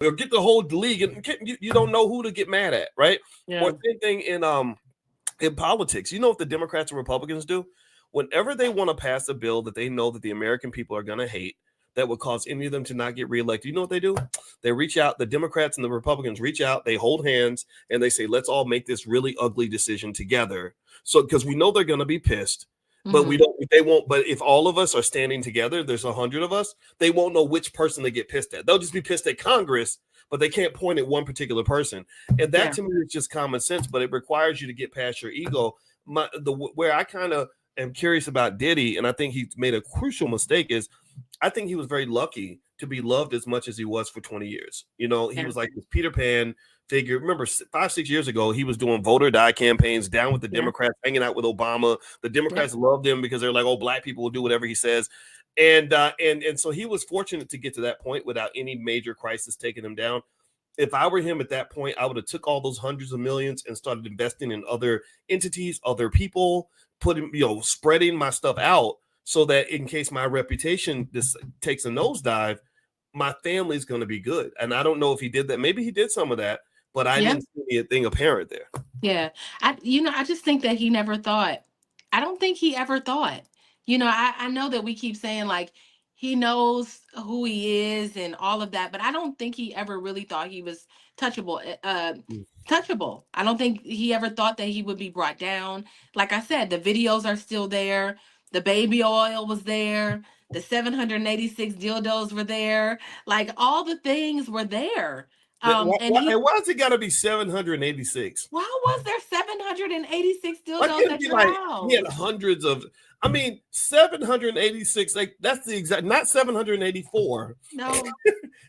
or get the whole league, and you don't know who to get mad at, right? Yeah. Or same thing in politics. You know what the Democrats and Republicans do? Whenever they want to pass a bill that they know that the American people are going to hate, that would cause any of them to not get reelected, you know what they do? They reach out, the Democrats and the Republicans reach out, they hold hands, and they say, let's all make this really ugly decision together. So, because we know they're going to be pissed, but we Mhm. don't, they won't, but if all of us are standing together, there's 100 of us, they won't know which person they get pissed at. They'll just be pissed at Congress, but they can't point at one particular person. And that Yeah. to me is just common sense, but it requires you to get past your ego. Where I kind of am curious about Diddy, and I think he made a crucial mistake, is I think he was very lucky to be loved as much as he was for 20 years. You know, he Yeah. was like this Peter Pan figure. Remember, 5, 6 years ago, he was doing vote or die campaigns down with the Yeah. Democrats, hanging out with Obama. The Yeah. Democrats loved him because they're like, oh, black people will do whatever he says. And so he was fortunate to get to that point without any major crisis taking him down. If I were him at that point, I would have took all those hundreds of millions and started investing in other entities, other people, putting, spreading my stuff out so that in case my reputation just takes a nosedive, my family's going to be good. And I don't know if he did that. Maybe he did some of that, but I Yeah. didn't see anything apparent there. Yeah. I just think that he never thought. I don't think he ever thought. I know that we keep saying like he knows who he is and all of that, but I don't think he ever really thought he was touchable. Touchable. I don't think he ever thought that he would be brought down. Like I said, the videos are still there. The baby oil was there. The 786 dildos were there. Like all the things were there. And he Why does it got to be 786? Why was there 786 Why dildos can't it at be your like he had house? hundreds of? I mean, 786. Like that's the exact, not 784. No, Not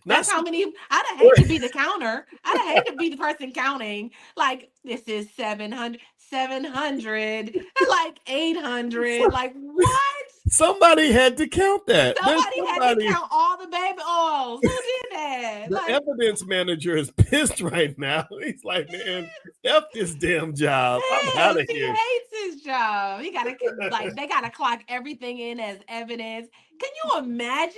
that's how many. I'd have hate to be the counter. I'd have hate to be the person counting. Like, this is 700, 700, like 800. Like, what? somebody had to count that. There's Somebody had to somebody. count all the baby oils. Who did that? The Like, evidence manager is pissed right now. He's like, man, F this damn job. I'm out yes, of he here. hates his job. He gotta like they gotta clock everything in as evidence. Can you imagine?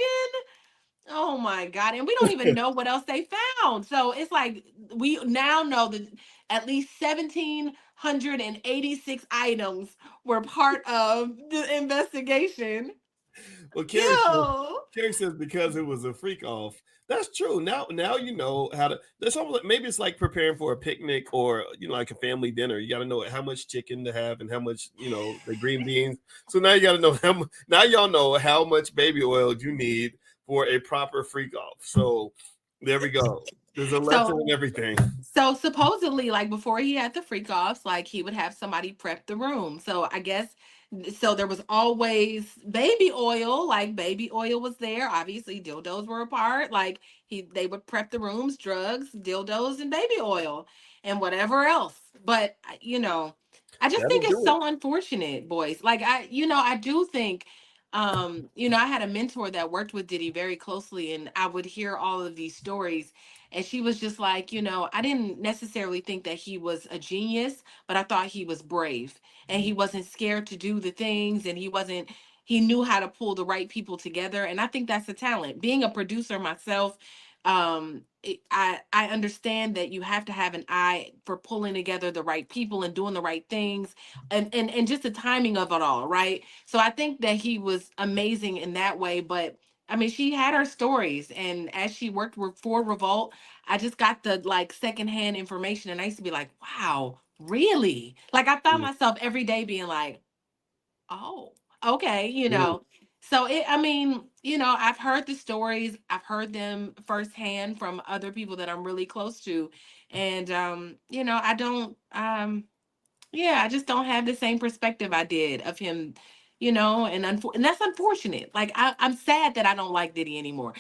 Oh my God. And we don't even know what else they found. So it's like we now know that at least 1,786 items were part of the investigation. Well, Carrie says, Ew. Carrie says because it was a freak off. That's true. Now you know how to. There's almost like, maybe it's like preparing for a picnic or like a family dinner. You got to know how much chicken to have and how much the green beans. So now you got to know how. Now y'all know how much baby oil you need for a proper freak off. So there we go. There's a lesson So in everything. so supposedly, like before he had the freak offs, like he would have somebody prep the room. So I guess so there was always baby oil, like baby oil was there. Obviously, dildos were a part. Like they would prep the rooms, drugs, dildos, and baby oil, and whatever else. But I just That'll think it's do it. so unfortunate, boys. Like I do think I had a mentor that worked with Diddy very closely, and I would hear all of these stories, and she was just like, I didn't necessarily think that he was a genius, but I thought he was brave and he wasn't scared to do the things, and he knew how to pull the right people together. And I think that's a talent. Being a producer myself, I understand that you have to have an eye for pulling together the right people and doing the right things, and just the timing of it all, right? So I think that he was amazing in that way. But I mean, she had her stories, and as she worked for Revolt, I just got the like secondhand information, and I used to be like, wow, really? Like I found myself every day being like, oh, okay, Mhm. So I mean, I've heard the stories, I've heard them firsthand from other people that I'm really close to. And I don't yeah, I just don't have the same perspective I did of him, and that's unfortunate. Like I'm sad that I don't like Diddy anymore.